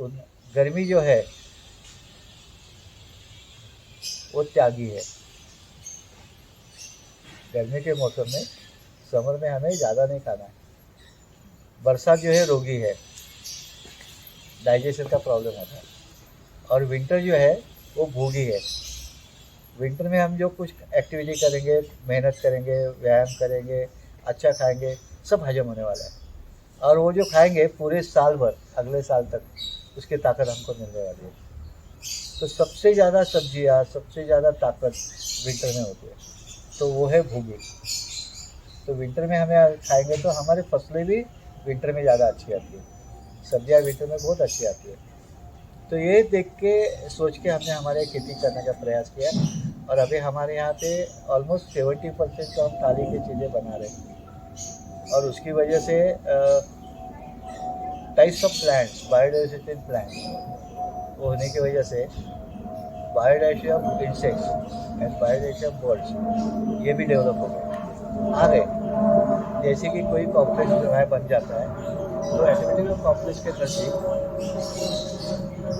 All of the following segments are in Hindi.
उन गर्मी जो है वो त्यागी है। गर्मी के मौसम में, समर में हमें ज़्यादा नहीं खाना है। बरसात जो है रोगी है, डाइजेशन का प्रॉब्लम होता है। और विंटर जो है वो भोगी है। विंटर में हम जो कुछ एक्टिविटी करेंगे, मेहनत करेंगे, व्यायाम करेंगे, अच्छा खाएंगे, सब हजम होने वाला है। और वो जो खाएंगे पूरे साल भर, अगले साल तक उसकी ताकत हमको मिलने वाली है। तो सबसे ज़्यादा सब्जियाँ, सबसे ज़्यादा ताकत विंटर में होती है, तो वो है भूगी। तो विंटर में हमें खाएंगे तो हमारी फसलें भी विंटर में ज़्यादा अच्छी आती है, सब्जियाँ विंटर में बहुत अच्छी आती है। तो ये देख के, सोच के हमने हमारे खेती करने का प्रयास किया। और अभी हमारे यहाँ पे ऑलमोस्ट 70% तो हम थाली की चीज़ें बना रहे हैं। और उसकी वजह से types of plants, biodiversity plants वो होने की वजह से biodiversity of insects and biodiversity of birds ये भी डेवलप हो गए, आ गए। जैसे कि कोई कॉम्प्लेक्स जो है बन जाता है तो ऑटोमेटिकली कॉम्प्लेक्स के नज़दीक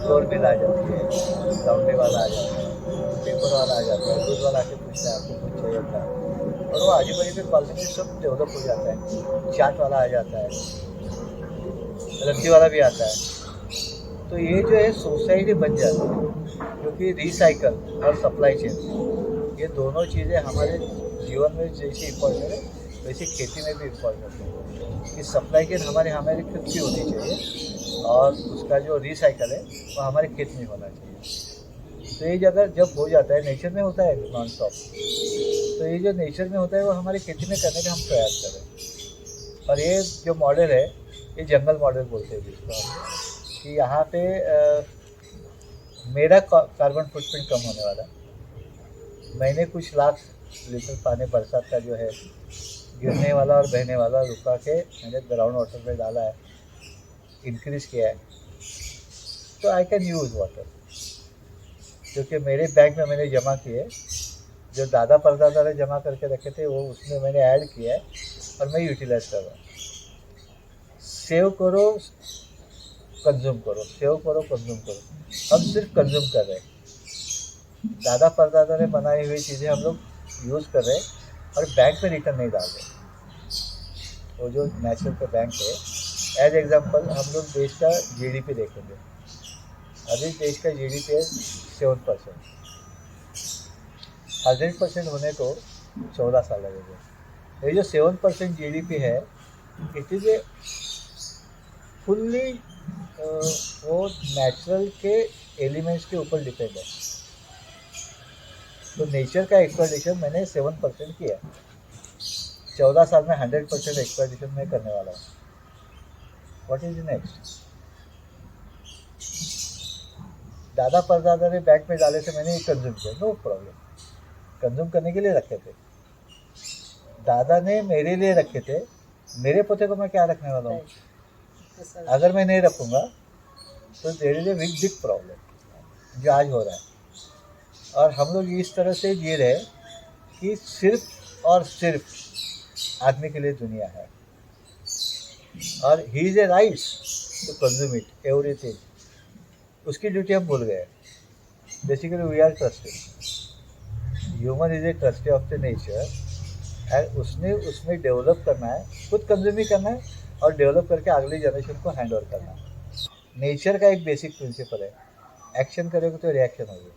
फ्लोर मिल आ जाती है, लाउंड्री वाला आ जाता है, पेपर वाला आ जाता है, दूध वाला आके पूछता है आपको कुछ चाहिए था, और वो आजू बाजू के कॉलोनी में सब डेवलप हो जाता है। चाट वाला आ जाता है, लस्सी वाला भी आता है। तो ये जो है सोसाइटी बन जाती है, क्योंकि रिसाइकल और सप्लाई चेन ये दोनों चीज़ें हमारे जीवन में जैसे इम्पोर्टेंट है वैसे खेती में भी इम्पोर्टेंट है कि सप्लाई चेन हमारी हमारी खुद की होनी चाहिए और उसका जो रिसाइकल है वो हमारे खेत में होना चाहिए। तो ये जगह जब हो जाता है, नेचर में होता है नॉन स्टॉप, तो ये जो नेचर में होता है वो हमारी खेती में करने का हम प्रयास करें। और ये जो मॉडल है ये जंगल मॉडल बोलते हैं जिसको हम, कि यहाँ पे मेरा कार्बन फुटप्रिंट कम होने वाला। मैंने कुछ लाख लीटर पानी बरसात का जो है गिरने वाला और बहने वाला रुका के मैंने ग्राउंड वाटर में डाला है, इंक्रीज किया है, तो आई कैन यूज़ वाटर, क्योंकि मेरे बैंक में मैंने जमा किए, जो दादा परदादा ने जमा करके रखे थे वो उसमें मैंने ऐड किया है और मैं यूटिलाइज कर रहा हूँ। सेव करो, कंज्यूम करो, सेव करो, कंज्यूम करो। हम सिर्फ कंज्यूम कर रहे हैं, दादा परदादा ने बनाई हुई चीज़ें हम लोग यूज़ कर रहे हैं और बैंक में रिटर्न नहीं डाल रहे। वो जो नेशनल का बैंक है, एज एग्जांपल हम लोग देश का जीडीपी देखेंगे, अभी देश का जीडीपी है 7%, 100% होने को 14 साल लगेगा। ये जो 7% जीडीपी है, इट इज़ ए फुल्ली वो नेचुरल के एलिमेंट्स के ऊपर डिपेंड है। तो नेचर का एक्सप्लोइटेशन मैंने 7% किया, 14 साल में 100% एक्सप्लोइटेशन मैं करने वाला हूँ। What is next? दादा परदादा ने बैंक में डाले थे, मैंने ये कंज्यूम किया, नो प्रॉब्लम, कंज्यूम करने के लिए रखे थे। दादा ने मेरे लिए रखे थे, मेरे पोते को मैं क्या रखने वाला हूँ? अगर मैं नहीं रखूँगा तो there is a big problem जो आज हो रहा है। और हम लोग इस तरह से जी रहे कि सिर्फ और सिर्फ आदमी के लिए दुनिया है और he is a rights to consume it everything. उसकी ड्यूटी हम भूल गए। Basically we are trusted, human is a trustee of the nature, and उसने उसमें डेवलप करना है, खुद कंज्यूम ही करना है और डेवलप करके अगली जनरेशन को हैंड ओवर करना है। नेचर का एक बेसिक प्रिंसिपल है, एक्शन करोगे तो रिएक्शन होगी।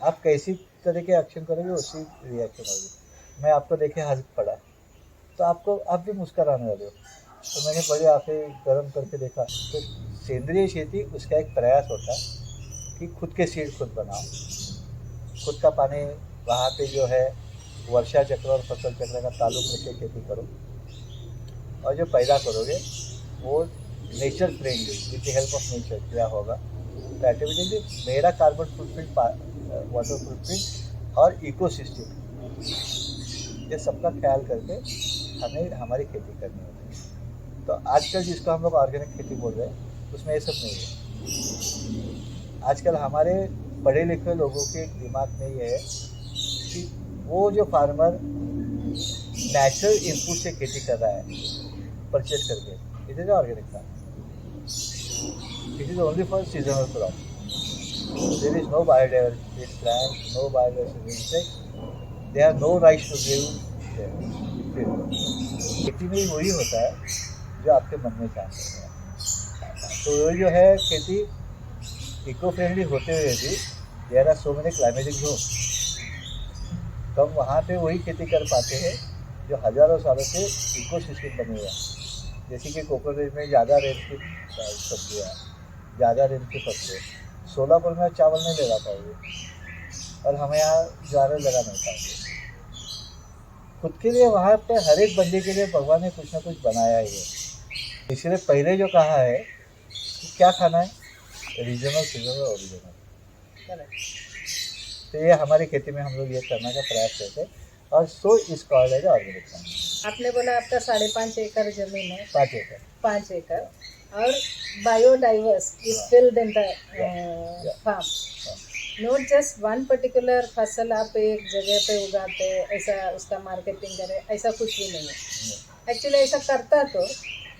आप कैसी तरह के एक्शन करोगे उसी रिएक्शन होगी। मैं आपको देखे हंस पड़ा तो आपको आप भी मुस्कुराने वाले हो। तो मैंने बड़े आंखें गर्म करके देखा, तो सेंद्रीय खेती उसका एक प्रयास होता है कि खुद के सीड खुद बनाओ, खुद का पानी वहाँ पे जो है वर्षा चक्र और फसल चक्र का ताल्लुक रख के खेती करो, और जो पैदा करोगे वो nature friendly, with the help of nature क्या होगा। तो ऑटोमेटिकली मेरा कार्बन फुटप्रिंट, वाटर फुटप्रिंट और इकोसिस्टम, ये सबका ख्याल करके हमें हमारी खेती करनी होती है। तो आजकल जिसको हम लोग ऑर्गेनिक खेती बोल रहे हैं उसमें ये सब नहीं है। आजकल हमारे पढ़े लिखे लोगों के दिमाग में ये है कि वो जो फार्मर नेचुरल इनपुट से खेती कर रहा है परचेज करके, it is organic farming. It is only for seasonal crop. There is no biodiversity plant, no biodiversity insects. There are no rights to give there. खेती में वही होता है जो आपके मन में चाहते हैं। तो वो जो है खेती इको फ्रेंडली होते हुए भी there are so many climatic zone, तो हम वहाँ पे वही खेती कर पाते हैं जो हज़ारों सालों से इको सिस्टम बने हुए हैं। जैसे कि कोकोनट में ज़्यादा रेंज की सब्जियाँ, ज़्यादा रेंज के फसलें, सोलापुर में चावल नहीं लगा पाओगे और हमें यहाँ ज्वार लगा नहीं पाएंगे। खुद के लिए वहाँ पे हर एक बंदे के लिए भगवान ने कुछ ना कुछ बनाया ही है। इसलिए पहले जो कहा है कि क्या खाना है, रीजनल, सीजनल, ओरिजिनल। तो ये हमारी खेती में हम लोग ये करने का प्रयास करते हैं और सो इस कॉल्ड एज ऑर्गेनिक फार्म। आपने बोला आपका 5.5 एकड़ जमीन है। 5 एकड़। 5 एकड़ और biodiverse is filled in the farm. Not just one particular फसल आप एक जगह पे उगाते ऐसा उसका मार्केटिंग करे, ऐसा कुछ भी नहीं है। एक्चुअली ऐसा करता तो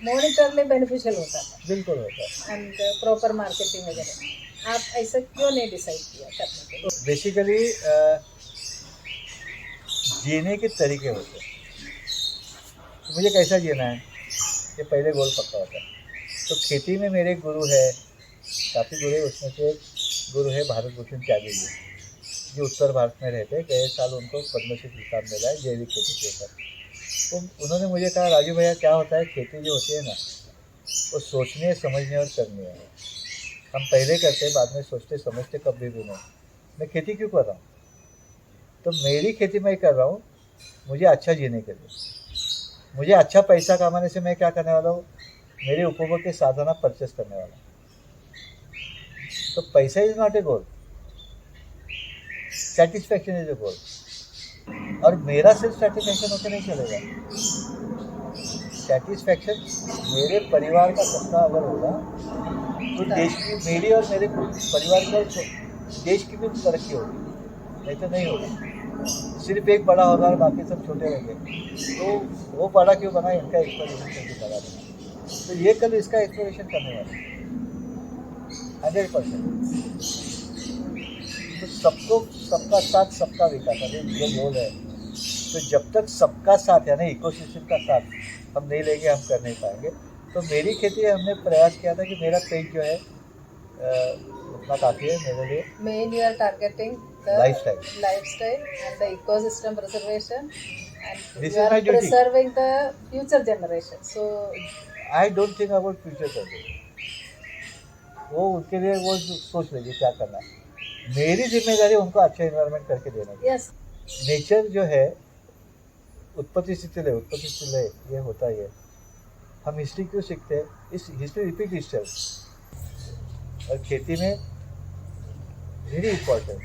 मॉनिटरली बेनिफिशियल होता था। बिल्कुल होता है। एंड प्रॉपर मार्केटिंग वगैरह। आप ऐसा क्यों नहीं डिसाइड किया करने के लिए? बेसिकली जीने के तरीके होते हैं। तो मुझे कैसा जीना है ये पहले गोल पक्का होता है। तो खेती में मेरे गुरु है, काफ़ी गुरु है, उसमें से एक गुरु है भारत भूषण त्यागी जी, जो उत्तर भारत में रहते हैं। गए साल उनको पद्मश्री खिताब मिला है जैविक खेती के ऊपर। तो उन्होंने मुझे कहा, राजू भैया क्या होता है खेती जो होती है ना, वो सोचनी है, समझनी और करनी है। हम पहले करते हैं, बाद में सोचते समझते कभी भी नहीं। मैं खेती क्यों कर रहा हूँ? तो मेरी खेती मैं कर रहा हूँ मुझे अच्छा जीने के लिए। मुझे अच्छा पैसा कमाने से मैं क्या करने वाला हूँ, मेरे उपभोग के साधन परचेस करने वाला हूँ। तो पैसा is not a goal, satisfaction is a goal. और मेरा सिर्फ सेटिस्फैक्शन होकर नहीं चलेगा। सेटिस्फैक्शन मेरे परिवार का सबका अगर होगा तो देश की, मेरी और मेरे परिवार का, देश की भी तरक्की होगी, नहीं तो नहीं होगा। सिर्फ एक बड़ा होगा और बाकी सब छोटे रहेंगे। तो वो बड़ा क्यों बना, इनका एक्सप्लोरेशन करके बड़ा बना। तो ये कल इसका एक्सप्लोरेशन करने वाला 100%। तो सबको, सबका साथ सबका विकास अभी जो गोल है। तो जब तक सबका साथ यानी इकोसिस्टम का साथ हम नहीं लेंगे हम कर नहीं पाएंगे। तो मेरी खेती हमने प्रयास किया था कि मेरा पेज जो है उतना काफ़ी है मेरे लिए। Main you are targeting lifestyle and the ecosystem preservation and This you is are my duty. preserving the future generation. So I don't think about future कर दे, वो उनके लिए वो सोच लीजिए क्या करना है। मेरी जिम्मेदारी उनको अच्छा इन्वायरमेंट करके देना है। yes, नेचर जो है उत्पत्ति से चले, उत्पत्ति से चले, ये होता ही है। हम हिस्ट्री क्यों सीखते हैं? इस हिस्ट्री रिपीट इटसेल्फ। और खेती में वेरी इम्पोर्टेंट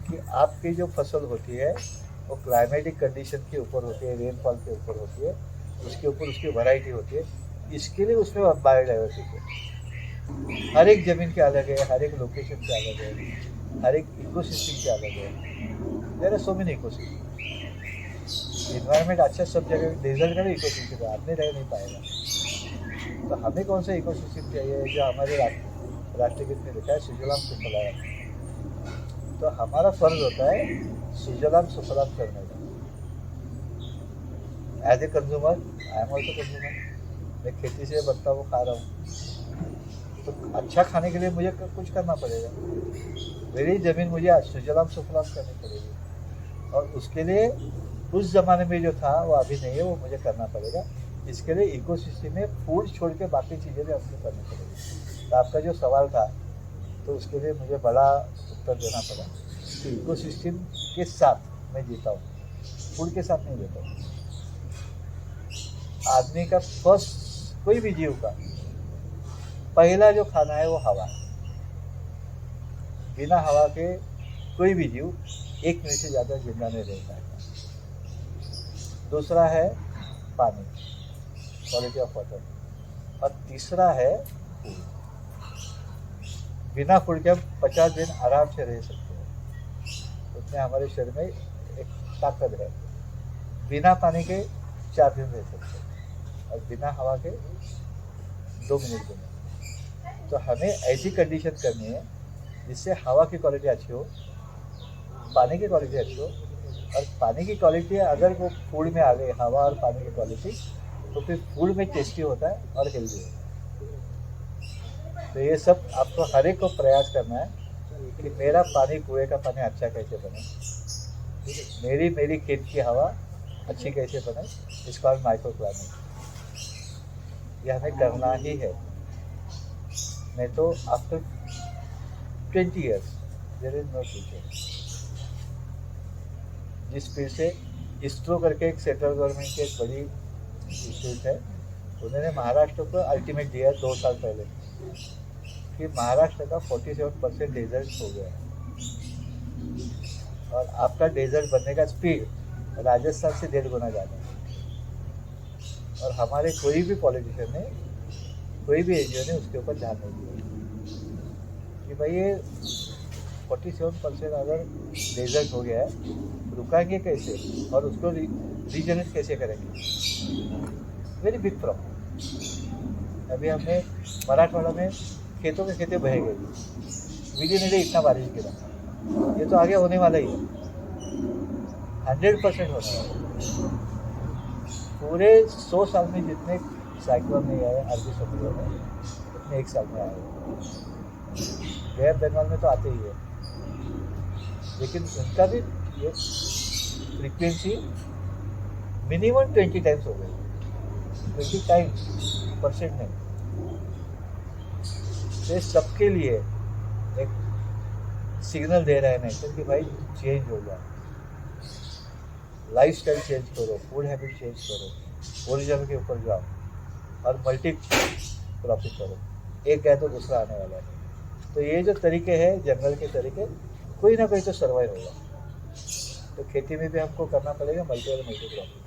कि आपकी जो फसल होती है वो क्लाइमेटिक कंडीशन के ऊपर होती है, रेनफॉल के ऊपर होती है, उसके ऊपर उसकी वैरायटी होती है। इसके लिए उसमें बायोडाइवर्सिटी है। हर एक ज़मीन के अलग है, हर एक लोकेशन के अलग है, हर एक इकोसिस्टम के अलग है। There are so many ecosystem. Environment अच्छा सब जगह, डेजर्ट का भी इकोसिस्टम है, आदमी रह नहीं पाएगा। तो हमें कौन सा इकोसिस्टम चाहिए जो हमारे राष्ट्रगीत में लिखा है सुजलाम सुफलाम। तो हमारा फर्ज होता है सुजलाम सुफलाम करने का। As a consumer, I am also consumer. मैं खेती से बनता हूँ, खा रहा हूँ, तो अच्छा खाने के लिए मुझे कुछ करना पड़ेगा। मेरी ज़मीन मुझे सुजलाम सुफलाम करनी पड़ेगी। और उसके लिए उस ज़माने में जो था वो अभी नहीं है, वो मुझे करना पड़ेगा। इसके लिए इकोसिस्टम में फूड छोड़ के बाकी चीज़ें भी हमको करनी पड़ेगी। तो आपका जो सवाल था तो उसके लिए मुझे बड़ा उत्तर देना पड़ा कि इकोसिस्टम के साथ मैं जीता हूँ, फूड के साथ नहीं जीता हूँ। आदमी का फर्स्ट, कोई भी जीव का पहला जो खाना है वो हवा है। बिना हवा के कोई भी जीव 1 मिनट से ज़्यादा जिंदा नहीं रह पाएगा। दूसरा है पानी, क्वालिटी ऑफ वाटर। और तीसरा है फूड। बिना फूड के हम 50 दिन आराम से रह सकते हैं, उसमें हमारे शरीर में एक ताकत है। बिना पानी के 4 दिन रह सकते हैं और बिना हवा के 2 मिनट भी नहीं। तो तो हमें ऐसी कंडीशन करनी है जिससे हवा की क्वालिटी अच्छी हो, पानी की क्वालिटी अच्छी हो, और पानी की क्वालिटी अगर वो फूड में आ गई, हवा और पानी की क्वालिटी, तो फिर फूड में टेस्टी होता है और हेल्दी होता है। तो ये सब आपको हर एक को प्रयास करना है कि मेरा पानी, कुएं का पानी अच्छा कैसे बने, मेरी खेत की हवा अच्छी कैसे बने, इसका माइक्रो क्लाइमेट ये हमें करना ही है। नहीं तो after 20 years there is no future. जिस स्पीड से इसरो करके एक सेंट्रल गवर्नमेंट की एक बड़ी इंस्टीट्यूट है, उन्होंने महाराष्ट्र को अल्टीमेट दिया 2 साल पहले कि महाराष्ट्र का 47% डेजर्ट हो गया है, और आपका डेजर्ट बनने का स्पीड राजस्थान से 1.5 गुना ज़्यादा है। और हमारे कोई भी पॉलिटिशियन ने, कोई भी एनजीओ ने उसके ऊपर ध्यान नहीं दिया कि भाई ये 47% अगर डेजर्ट हो गया है, रुकाएंगे कैसे और उसको रीजनरेट कैसे करेंगे। Very big problem. अभी हमने मराठवाड़ा में खेतों के खेतें बह गई, विधि नहीं इतना बारिश गिरा, ये तो आगे होने वाला ही है, 100% होने वाला है। पूरे 100 साल में जितने साइक्लोन नहीं आए अरबी समुद्र में, उतने एक साल में आए। गैर बंगाल में तो आते ही है, लेकिन उनका भी ये फ्रीक्वेंसी मिनिमम 20 टाइम्स हो गई, 20 टाइम्स परसेंट नहीं। तो सबके लिए एक सिग्नल दे रहा है नेशन कि भाई चेंज हो जाए, लाइफस्टाइल चेंज करो, फूड हैबिट चेंज करो, ओरिजिनल के ऊपर जाओ और मल्टी क्रॉपिंग करो। एक गया तो दूसरा आने वाला है। तो ये जो तरीके हैं जंगल के तरीके, कोई ना कोई तो सर्वाइव होगा। तो खेती में भी हमको करना पड़ेगा मल्टी क्रॉपिंग।